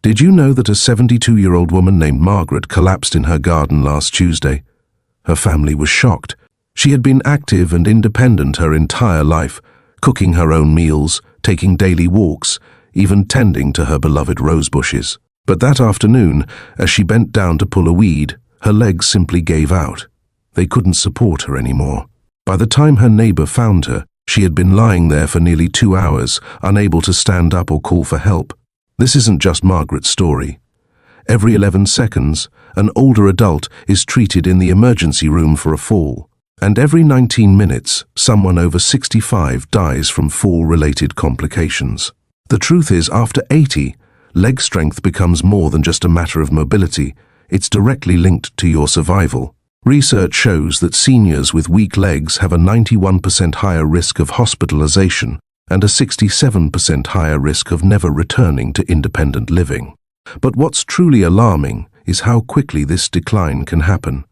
Did you know that a 72-year-old woman named Margaret collapsed in her garden last Tuesday? Her family was shocked. She had been active and independent her entire life, cooking her own meals, taking daily walks, even tending to her beloved rose bushes. But that afternoon, as she bent down to pull a weed, her legs simply gave out. They couldn't support her anymore. By the time her neighbor found her, she had been lying there for nearly 2 hours, unable to stand up or call for help. This isn't just Margaret's story. Every 11 seconds, an older adult is treated in the emergency room for a fall. And every 19 minutes, someone over 65 dies from fall-related complications. The truth is, after 80, leg strength becomes more than just a matter of mobility. It's directly linked to your survival. Research shows that seniors with weak legs have a 91% higher risk of hospitalization and a 67% higher risk of never returning to independent living. But what's truly alarming is how quickly this decline can happen.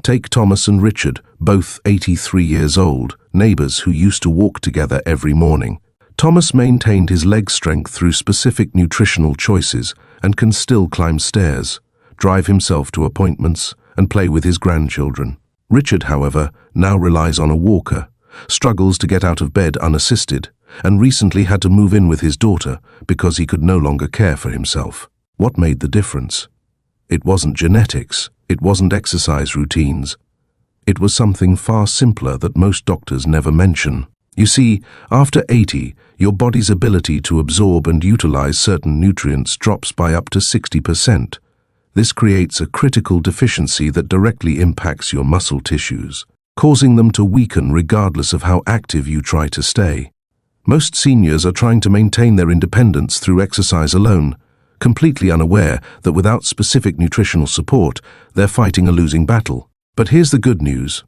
Take Thomas and Richard, both 83 years old, neighbors who used to walk together every morning. Thomas maintained his leg strength through specific nutritional choices and can still climb stairs, drive himself to appointments, and play with his grandchildren. Richard, however, now relies on a walker, struggles to get out of bed unassisted, and recently had to move in with his daughter because he could no longer care for himself. What made the difference? It wasn't genetics, it wasn't exercise routines. It was something far simpler that most doctors never mention. You see, after 80, your body's ability to absorb and utilize certain nutrients drops by up to 60%. This creates a critical deficiency that directly impacts your muscle tissues, causing them to weaken regardless of how active you try to stay. Most seniors are trying to maintain their independence through exercise alone, completely unaware that without specific nutritional support, they're fighting a losing battle. But here's the good news.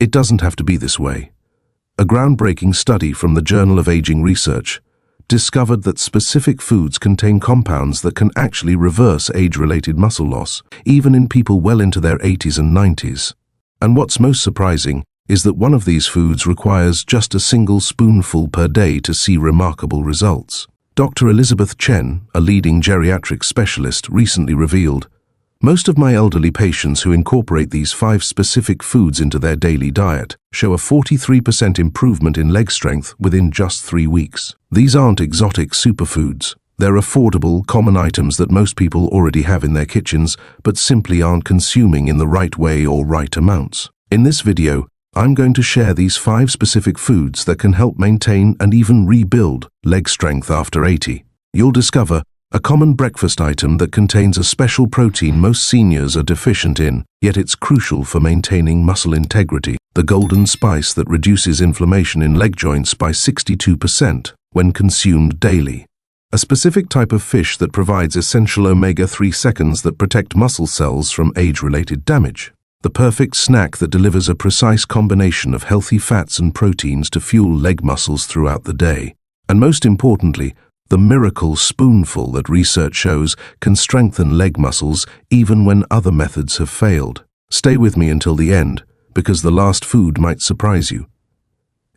It doesn't have to be this way. A groundbreaking study from the Journal of Aging Research discovered that specific foods contain compounds that can actually reverse age-related muscle loss, even in people well into their 80s and 90s. And what's most surprising is that one of these foods requires just a single spoonful per day to see remarkable results. Dr. Elizabeth Chen, a leading geriatric specialist, recently revealed, "Most of my elderly patients who incorporate these 5 specific foods into their daily diet show a 43% improvement in leg strength within just 3 weeks. These aren't exotic superfoods. They're affordable, common items that most people already have in their kitchens, but simply aren't consuming in the right way or right amounts." In this video, I'm going to share these 5 specific foods that can help maintain and even rebuild leg strength after 80. You'll discover a common breakfast item that contains a special protein most seniors are deficient in, yet it's crucial for maintaining muscle integrity, the golden spice that reduces inflammation in leg joints by 62% when consumed daily. A specific type of fish that provides essential omega-3 seconds that protect muscle cells from age-related damage. The perfect snack that delivers a precise combination of healthy fats and proteins to fuel leg muscles throughout the day. And most importantly, the miracle spoonful that research shows can strengthen leg muscles even when other methods have failed. Stay with me until the end, because the last food might surprise you.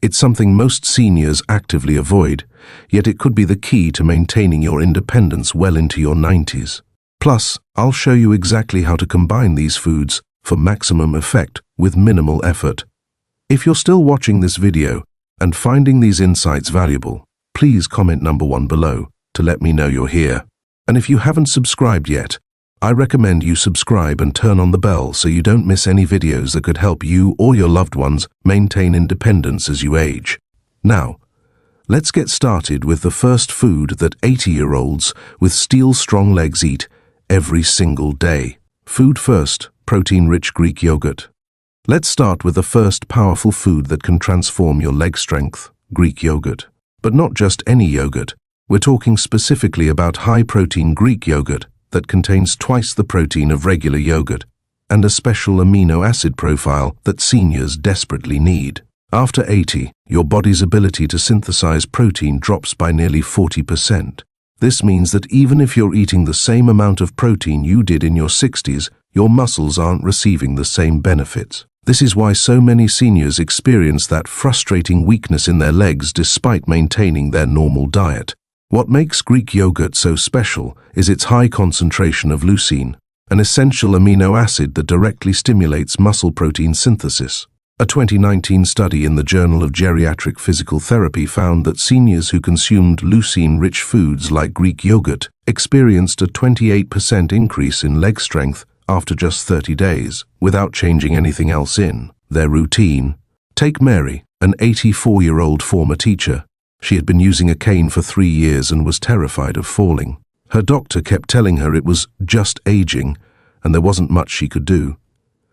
It's something most seniors actively avoid, yet it could be the key to maintaining your independence well into your 90s. Plus, I'll show you exactly how to combine these foods for maximum effect with minimal effort. If you're still watching this video and finding these insights valuable, please comment number 1 below to let me know you're here. And if you haven't subscribed yet, I recommend you subscribe and turn on the bell so you don't miss any videos that could help you or your loved ones maintain independence as you age. Now, let's get started with the first food that 80-year-olds with steel-strong legs eat every single day. Food first, protein-rich Greek yogurt. Let's start with the first powerful food that can transform your leg strength, Greek yogurt. But not just any yogurt. We're talking specifically about high-protein Greek yogurt that contains twice the protein of regular yogurt and a special amino acid profile that seniors desperately need. After 80, your body's ability to synthesize protein drops by nearly 40%. This means that even if you're eating the same amount of protein you did in your 60s, your muscles aren't receiving the same benefits. This is why so many seniors experience that frustrating weakness in their legs despite maintaining their normal diet. What makes Greek yogurt so special is its high concentration of leucine, an essential amino acid that directly stimulates muscle protein synthesis. A 2019 study in the Journal of Geriatric Physical Therapy found that seniors who consumed leucine-rich foods like Greek yogurt experienced a 28% increase in leg strength after just 30 days, without changing anything else in their routine. Take Mary, an 84-year-old former teacher. She had been using a cane for 3 years and was terrified of falling. Her doctor kept telling her it was just aging and there wasn't much she could do.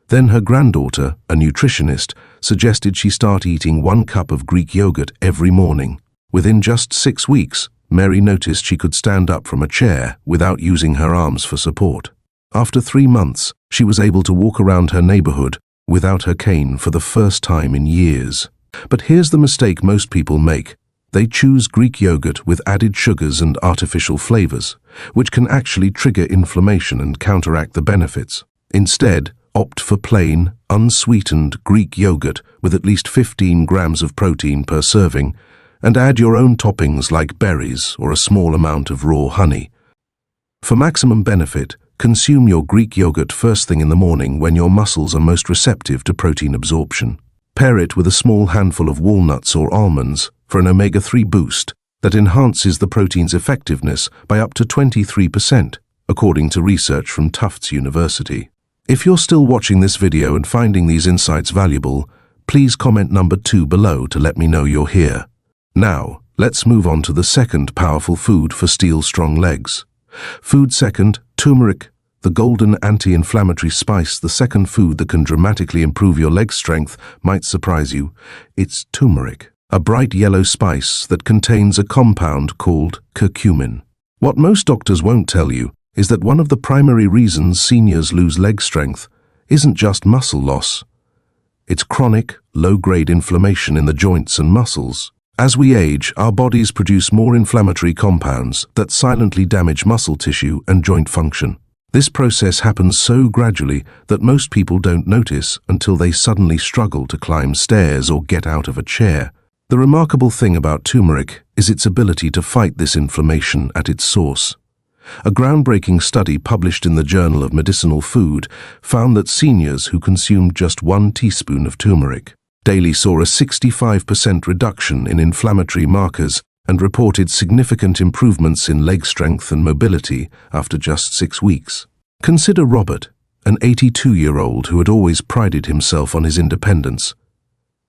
Then her granddaughter, a nutritionist, suggested she start eating 1 cup of Greek yogurt every morning. Within just 6 weeks, Mary noticed she could stand up from a chair without using her arms for support. After 3 months, she was able to walk around her neighborhood without her cane for the first time in years. But here's the mistake most people make. They choose Greek yogurt with added sugars and artificial flavors, which can actually trigger inflammation and counteract the benefits. Instead, opt for plain, unsweetened Greek yogurt with at least 15 grams of protein per serving, and add your own toppings like berries or a small amount of raw honey. For maximum benefit, consume your Greek yogurt first thing in the morning when your muscles are most receptive to protein absorption. Pair it with a small handful of walnuts or almonds for an omega-3 boost that enhances the protein's effectiveness by up to 23%, according to research from Tufts University. If you're still watching this video and finding these insights valuable, please comment number 2 below to let me know you're here. Now, let's move on to the second powerful food for steel-strong legs. Food second, turmeric, the golden anti-inflammatory spice. The second food that can dramatically improve your leg strength might surprise you. It's turmeric, a bright yellow spice that contains a compound called curcumin. What most doctors won't tell you is that one of the primary reasons seniors lose leg strength isn't just muscle loss. It's chronic, low-grade inflammation in the joints and muscles. As we age, our bodies produce more inflammatory compounds that silently damage muscle tissue and joint function. This process happens so gradually that most people don't notice until they suddenly struggle to climb stairs or get out of a chair. The remarkable thing about turmeric is its ability to fight this inflammation at its source. A groundbreaking study published in the Journal of Medicinal Food found that seniors who consumed just 1 teaspoon of turmeric daily saw a 65% reduction in inflammatory markers and reported significant improvements in leg strength and mobility after just 6 weeks. Consider Robert, an 82-year-old who had always prided himself on his independence.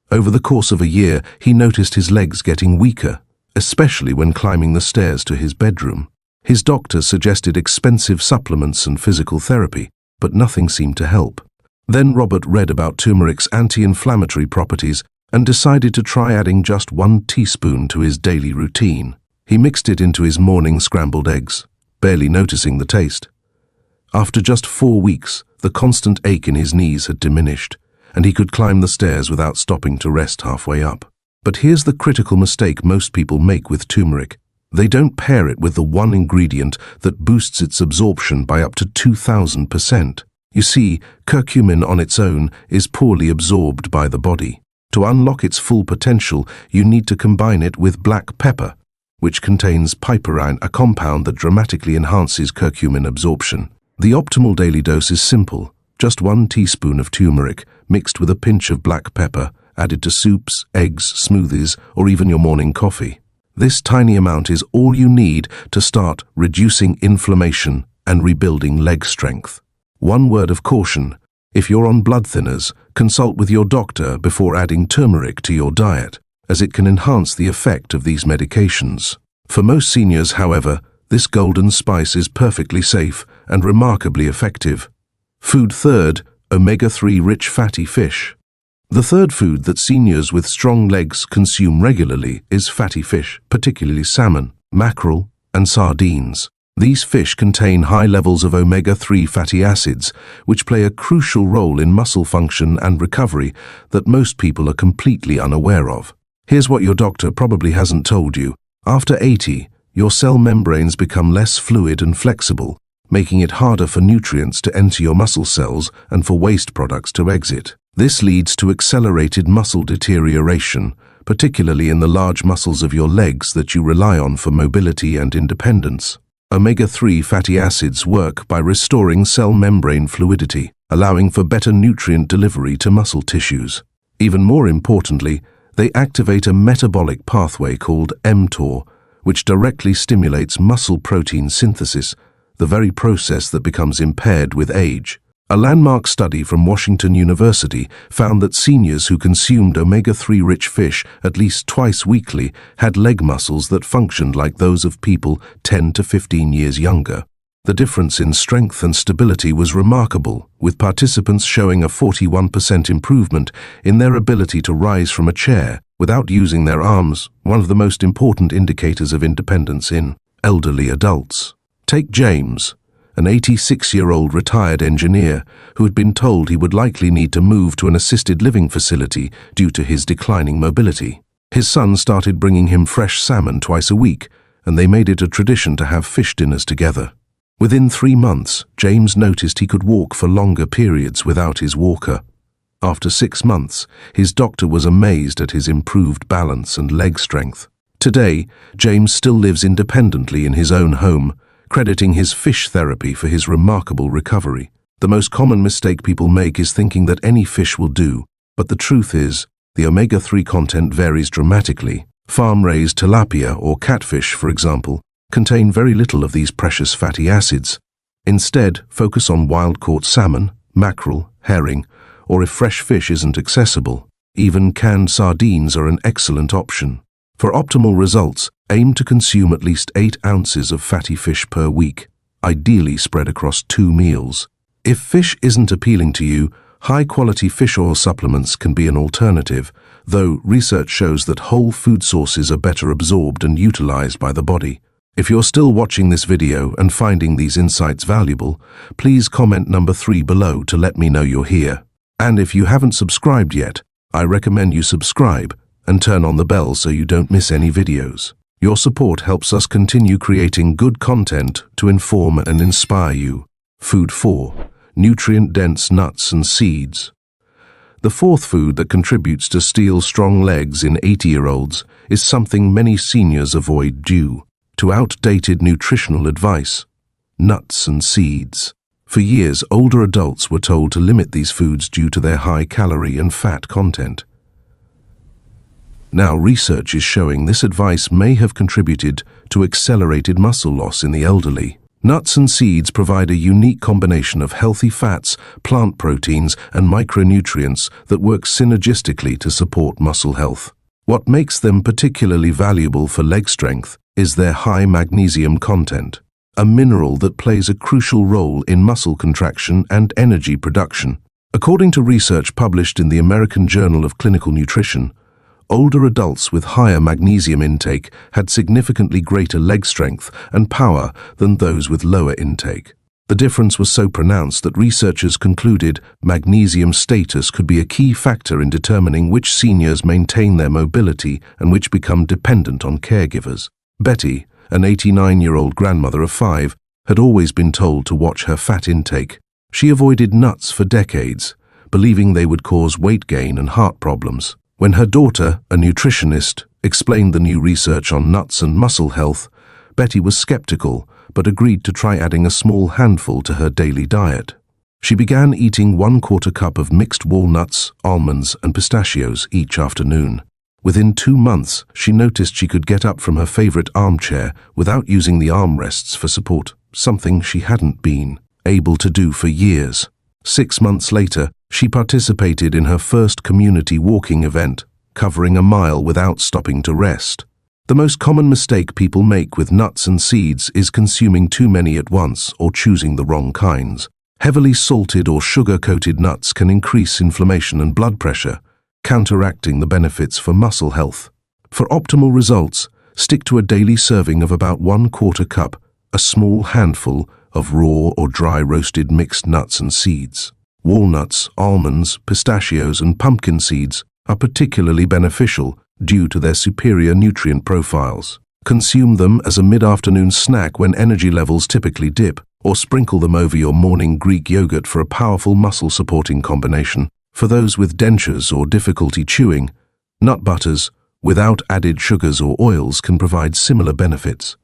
Over the course of a year, he noticed his legs getting weaker, especially when climbing the stairs to his bedroom. His doctor suggested expensive supplements and physical therapy, but nothing seemed to help. Then Robert read about turmeric's anti-inflammatory properties and decided to try adding just 1 teaspoon to his daily routine. He mixed it into his morning scrambled eggs, barely noticing the taste. After just 4 weeks, the constant ache in his knees had diminished, and he could climb the stairs without stopping to rest halfway up. But here's the critical mistake most people make with turmeric. They don't pair it with the one ingredient that boosts its absorption by up to 2,000%. You see, curcumin on its own is poorly absorbed by the body. To unlock its full potential, you need to combine it with black pepper, which contains piperine, a compound that dramatically enhances curcumin absorption. The optimal daily dose is simple: just 1 teaspoon of turmeric mixed with a pinch of black pepper, added to soups, eggs, smoothies, or even your morning coffee. This tiny amount is all you need to start reducing inflammation and rebuilding leg strength. One word of caution: if you're on blood thinners, consult with your doctor before adding turmeric to your diet, as it can enhance the effect of these medications. For most seniors, however, this golden spice is perfectly safe and remarkably effective. Food third, omega-3 rich fatty fish. The third food that seniors with strong legs consume regularly is fatty fish, particularly salmon, mackerel, and sardines. These fish contain high levels of omega-3 fatty acids, which play a crucial role in muscle function and recovery that most people are completely unaware of. Here's what your doctor probably hasn't told you. After 80, your cell membranes become less fluid and flexible, making it harder for nutrients to enter your muscle cells and for waste products to exit. This leads to accelerated muscle deterioration, particularly in the large muscles of your legs that you rely on for mobility and independence. Omega-3 fatty acids work by restoring cell membrane fluidity, allowing for better nutrient delivery to muscle tissues. Even more importantly, they activate a metabolic pathway called mTOR, which directly stimulates muscle protein synthesis, the very process that becomes impaired with age. A landmark study from Washington University found that seniors who consumed omega-3 rich fish at least twice weekly had leg muscles that functioned like those of people 10 to 15 years younger. The difference in strength and stability was remarkable, with participants showing a 41% improvement in their ability to rise from a chair without using their arms, one of the most important indicators of independence in elderly adults. Take James, an 86-year-old retired engineer who had been told he would likely need to move to an assisted living facility due to his declining mobility. His son started bringing him fresh salmon twice a week, and they made it a tradition to have fish dinners together. Within 3 months, James noticed he could walk for longer periods without his walker. After 6 months, his doctor was amazed at his improved balance and leg strength. Today, James still lives independently in his own home, crediting his fish therapy for his remarkable recovery. The most common mistake people make is thinking that any fish will do, but the truth is, the omega-3 content varies dramatically. Farm-raised tilapia or catfish, for example, contain very little of these precious fatty acids. Instead, focus on wild-caught salmon, mackerel, herring, or if fresh fish isn't accessible, even canned sardines are an excellent option. For optimal results, aim to consume at least 8 ounces of fatty fish per week, ideally spread across 2 meals. If fish isn't appealing to you, high-quality fish oil supplements can be an alternative, though research shows that whole food sources are better absorbed and utilized by the body. If you're still watching this video and finding these insights valuable, please comment number 3 below to let me know you're here. And if you haven't subscribed yet, I recommend you subscribe and turn on the bell so you don't miss any videos. Your support helps us continue creating good content to inform and inspire you. Food 4. Nutrient-dense nuts and seeds. The fourth food that contributes to steel strong legs in 80-year-olds is something many seniors avoid due to outdated nutritional advice: nuts and seeds. For years, older adults were told to limit these foods due to their high calorie and fat content. Now, research is showing this advice may have contributed to accelerated muscle loss in the elderly. Nuts and seeds provide a unique combination of healthy fats, plant proteins, and micronutrients that work synergistically to support muscle health. What makes them particularly valuable for leg strength is their high magnesium content, a mineral that plays a crucial role in muscle contraction and energy production. According to research published in the American Journal of Clinical Nutrition, older adults with higher magnesium intake had significantly greater leg strength and power than those with lower intake. The difference was so pronounced that researchers concluded magnesium status could be a key factor in determining which seniors maintain their mobility and which become dependent on caregivers. Betty, an 89-year-old grandmother of 5, had always been told to watch her fat intake. She avoided nuts for decades, believing they would cause weight gain and heart problems. When her daughter, a nutritionist, explained the new research on nuts and muscle health, Betty was skeptical but agreed to try adding a small handful to her daily diet. She began eating 1/4 cup of mixed walnuts, almonds, and pistachios each afternoon. Within 2 months, she noticed she could get up from her favorite armchair without using the armrests for support, something she hadn't been able to do for years. 6 months later, she participated in her first community walking event, covering a mile without stopping to rest. The most common mistake people make with nuts and seeds is consuming too many at once or choosing the wrong kinds. Heavily salted or sugar-coated nuts can increase inflammation and blood pressure, counteracting the benefits for muscle health. For optimal results, stick to a daily serving of about 1/4 cup, a small handful of raw or dry roasted mixed nuts and seeds. Walnuts, almonds, pistachios, and pumpkin seeds are particularly beneficial due to their superior nutrient profiles. Consume them as a mid-afternoon snack when energy levels typically dip, or sprinkle them over your morning Greek yogurt for a powerful muscle-supporting combination. For those with dentures or difficulty chewing, nut butters, without added sugars or oils, can provide similar benefits.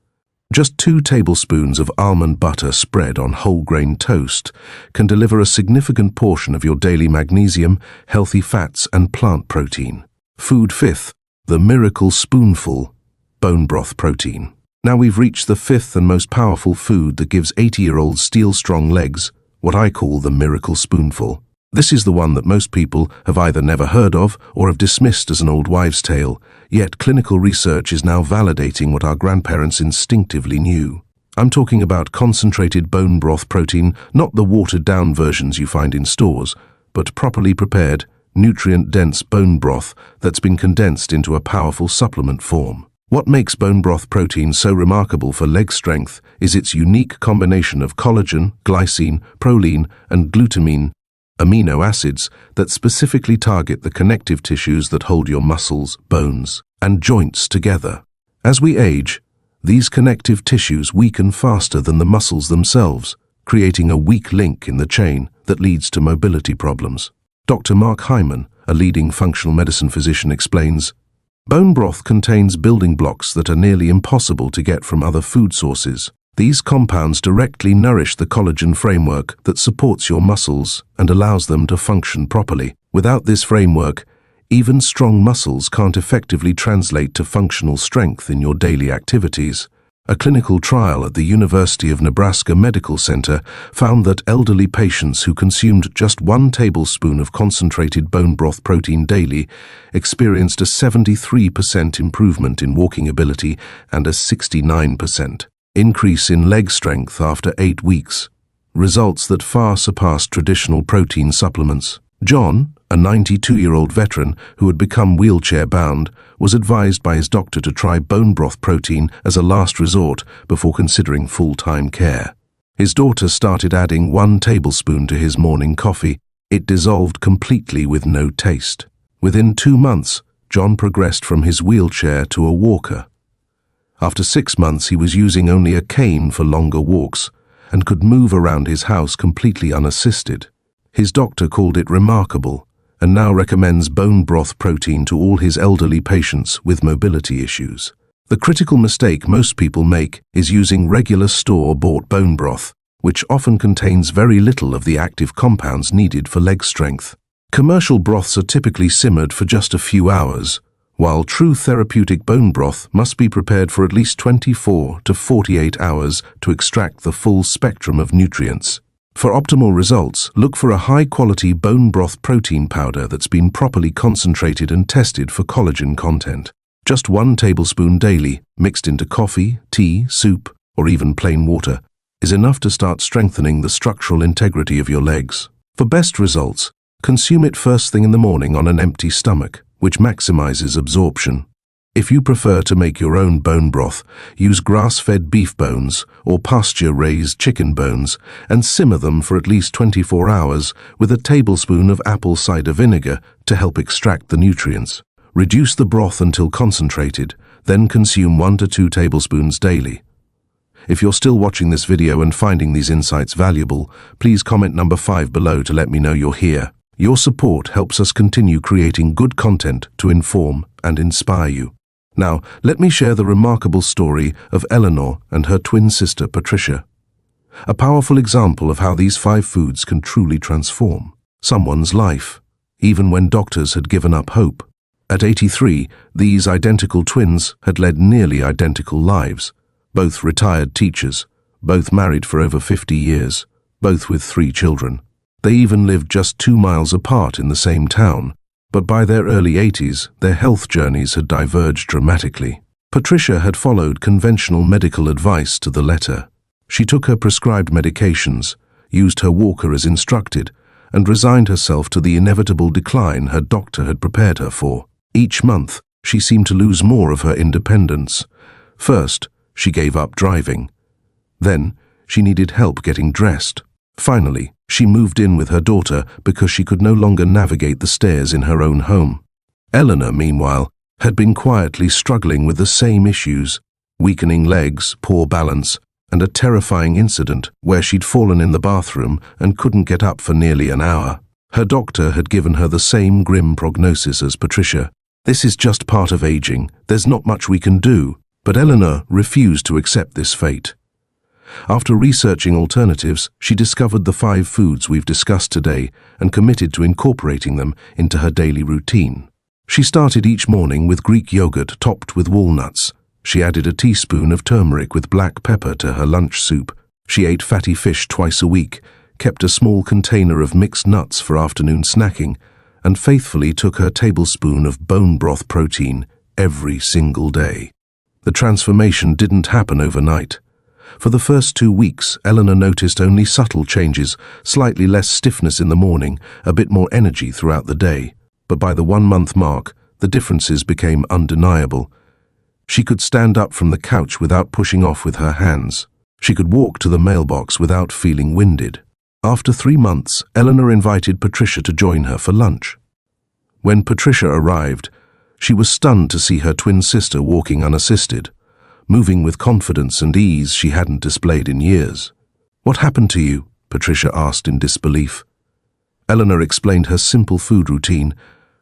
Just 2 tablespoons of almond butter spread on whole grain toast can deliver a significant portion of your daily magnesium, healthy fats, and plant protein. Food fifth, the miracle spoonful, bone broth protein. Now we've reached the 5th and most powerful food that gives 80-year-olds steel-strong legs, what I call the miracle spoonful. This is the one that most people have either never heard of or have dismissed as an old wives' tale, yet clinical research is now validating what our grandparents instinctively knew. I'm talking about concentrated bone broth protein, not the watered-down versions you find in stores, but properly prepared, nutrient-dense bone broth that's been condensed into a powerful supplement form. What makes bone broth protein so remarkable for leg strength is its unique combination of collagen, glycine, proline, and glutamine, amino acids that specifically target the connective tissues that hold your muscles, bones, and joints together. As we age, these connective tissues weaken faster than the muscles themselves, creating a weak link in the chain that leads to mobility problems. Dr. Mark Hyman, a leading functional medicine physician, explains, "Bone broth contains building blocks that are nearly impossible to get from other food sources. These compounds directly nourish the collagen framework that supports your muscles and allows them to function properly. Without this framework, even strong muscles can't effectively translate to functional strength in your daily activities." A clinical trial at the University of Nebraska Medical Center found that elderly patients who consumed just 1 tablespoon of concentrated bone broth protein daily experienced a 73% improvement in walking ability and a 69% increase in leg strength after 8 weeks, results that far surpassed traditional protein supplements. John, a 92-year-old veteran who had become wheelchair-bound, was advised by his doctor to try bone broth protein as a last resort before considering full-time care. His daughter started adding 1 tablespoon to his morning coffee. It dissolved completely with no taste. Within 2 months, John progressed from his wheelchair to a walker. After 6 months, he was using only a cane for longer walks and could move around his house completely unassisted. His doctor called it remarkable and now recommends bone broth protein to all his elderly patients with mobility issues. The critical mistake most people make is using regular store-bought bone broth, which often contains very little of the active compounds needed for leg strength. Commercial broths are typically simmered for just a few hours, while true therapeutic bone broth must be prepared for at least 24 to 48 hours to extract the full spectrum of nutrients. For optimal results, look for a high-quality bone broth protein powder that's been properly concentrated and tested for collagen content. Just 1 tablespoon daily, mixed into coffee, tea, soup, or even plain water, is enough to start strengthening the structural integrity of your legs. For best results, consume it first thing in the morning on an empty stomach, which maximizes absorption. If you prefer to make your own bone broth, use grass-fed beef bones or pasture-raised chicken bones and simmer them for at least 24 hours with a tablespoon of apple cider vinegar to help extract the nutrients. Reduce the broth until concentrated, then consume 1 to 2 tablespoons daily. If you're still watching this video and finding these insights valuable, please comment number 5 below to let me know you're here. Your support helps us continue creating good content to inform and inspire you. Now, let me share the remarkable story of Eleanor and her twin sister Patricia. A powerful example of how these 5 foods can truly transform someone's life, even when doctors had given up hope. At 83, these identical twins had led nearly identical lives, both retired teachers, both married for over 50 years, both with 3 children. They even lived just 2 miles apart in the same town, but by their early 80s, their health journeys had diverged dramatically. Patricia had followed conventional medical advice to the letter. She took her prescribed medications, used her walker as instructed, and resigned herself to the inevitable decline her doctor had prepared her for. Each month, she seemed to lose more of her independence. First, she gave up driving. Then, she needed help getting dressed. Finally, she moved in with her daughter because she could no longer navigate the stairs in her own home. Eleanor, meanwhile, had been quietly struggling with the same issues: weakening legs, poor balance, and a terrifying incident where she'd fallen in the bathroom and couldn't get up for nearly an hour. Her doctor had given her the same grim prognosis as Patricia. "This is just part of aging. There's not much we can do." But Eleanor refused to accept this fate. After researching alternatives, she discovered the 5 foods we've discussed today and committed to incorporating them into her daily routine. She started each morning with Greek yogurt topped with walnuts. She added a teaspoon of turmeric with black pepper to her lunch soup. She ate fatty fish twice a week, kept a small container of mixed nuts for afternoon snacking, and faithfully took her tablespoon of bone broth protein every single day. The transformation didn't happen overnight. For the first 2 weeks, Eleanor noticed only subtle changes, slightly less stiffness in the morning, a bit more energy throughout the day. But by the 1-month mark, the differences became undeniable. She could stand up from the couch without pushing off with her hands. She could walk to the mailbox without feeling winded. After 3 months, Eleanor invited Patricia to join her for lunch. When Patricia arrived, she was stunned to see her twin sister walking unassisted, moving with confidence and ease she hadn't displayed in years. "What happened to you?" Patricia asked in disbelief. Eleanor explained her simple food routine,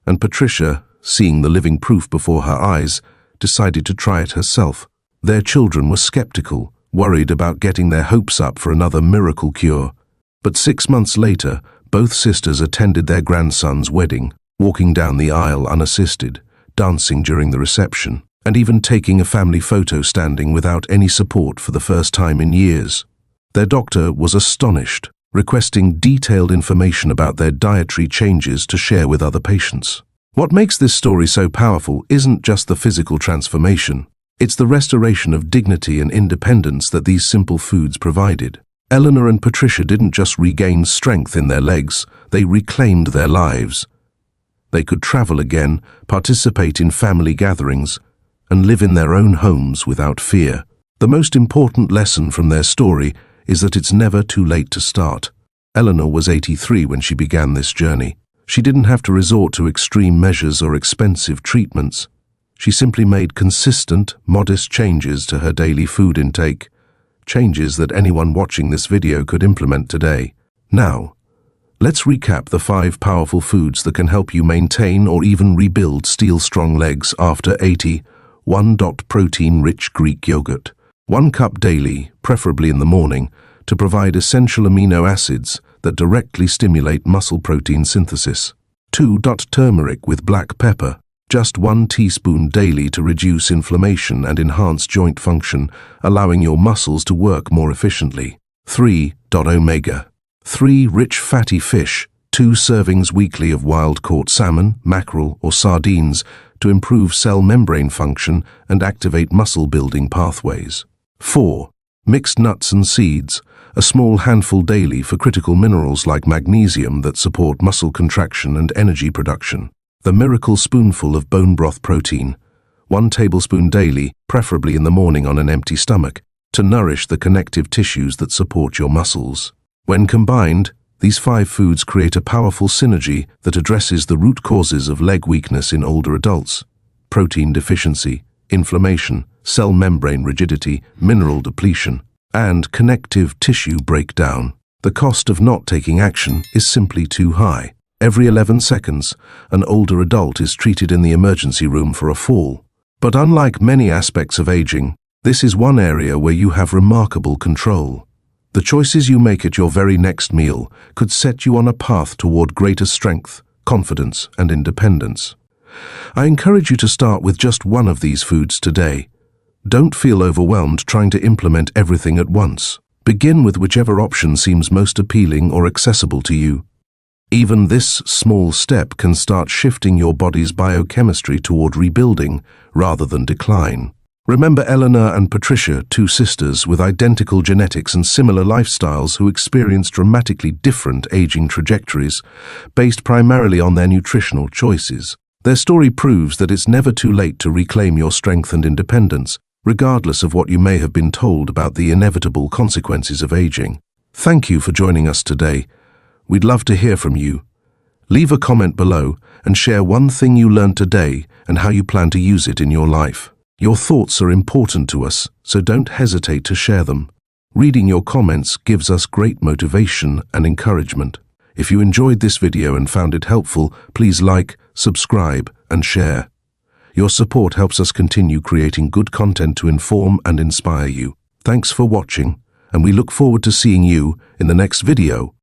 and Patricia, seeing the living proof before her eyes, decided to try it herself. Their children were skeptical, worried about getting their hopes up for another miracle cure. But 6 months later, both sisters attended their grandson's wedding, walking down the aisle unassisted, dancing during the reception, and even taking a family photo standing without any support for the first time in years. Their doctor was astonished, requesting detailed information about their dietary changes to share with other patients. What makes this story so powerful isn't just the physical transformation. It's the restoration of dignity and independence that these simple foods provided. Eleanor and Patricia didn't just regain strength in their legs, they reclaimed their lives. They could travel again, participate in family gatherings, and live in their own homes without fear. The most important lesson from their story is that it's never too late to start. Eleanor was 83 when she began this journey. She didn't have to resort to extreme measures or expensive treatments. She simply made consistent, modest changes to her daily food intake, changes that anyone watching this video could implement today. Now, let's recap the 5 powerful foods that can help you maintain or even rebuild steel-strong legs after 80. 1. Protein-rich Greek yogurt. 1 cup daily, preferably in the morning, to provide essential amino acids that directly stimulate muscle protein synthesis. 2. Turmeric with black pepper. Just 1 teaspoon daily to reduce inflammation and enhance joint function, allowing your muscles to work more efficiently. 3. Omega 3 rich fatty fish, 2 servings weekly of wild-caught salmon, mackerel, or sardines to improve cell membrane function and activate muscle-building pathways. 4. Mixed nuts and seeds, a small handful daily for critical minerals like magnesium that support muscle contraction and energy production. The miracle spoonful of bone broth protein, 1 tablespoon daily, preferably in the morning on an empty stomach, to nourish the connective tissues that support your muscles. When combined, these 5 foods create a powerful synergy that addresses the root causes of leg weakness in older adults: protein deficiency, inflammation, cell membrane rigidity, mineral depletion, and connective tissue breakdown. The cost of not taking action is simply too high. Every 11 seconds, an older adult is treated in the emergency room for a fall. But unlike many aspects of aging, this is one area where you have remarkable control. The choices you make at your very next meal could set you on a path toward greater strength, confidence, and independence. I encourage you to start with just one of these foods today. Don't feel overwhelmed trying to implement everything at once. Begin with whichever option seems most appealing or accessible to you. Even this small step can start shifting your body's biochemistry toward rebuilding rather than decline. Remember Eleanor and Patricia, 2 sisters with identical genetics and similar lifestyles who experienced dramatically different aging trajectories, based primarily on their nutritional choices. Their story proves that it's never too late to reclaim your strength and independence, regardless of what you may have been told about the inevitable consequences of aging. Thank you for joining us today. We'd love to hear from you. Leave a comment below and share one thing you learned today and how you plan to use it in your life. Your thoughts are important to us, so don't hesitate to share them. Reading your comments gives us great motivation and encouragement. If you enjoyed this video and found it helpful, please like, subscribe, and share. Your support helps us continue creating good content to inform and inspire you. Thanks for watching, and we look forward to seeing you in the next video.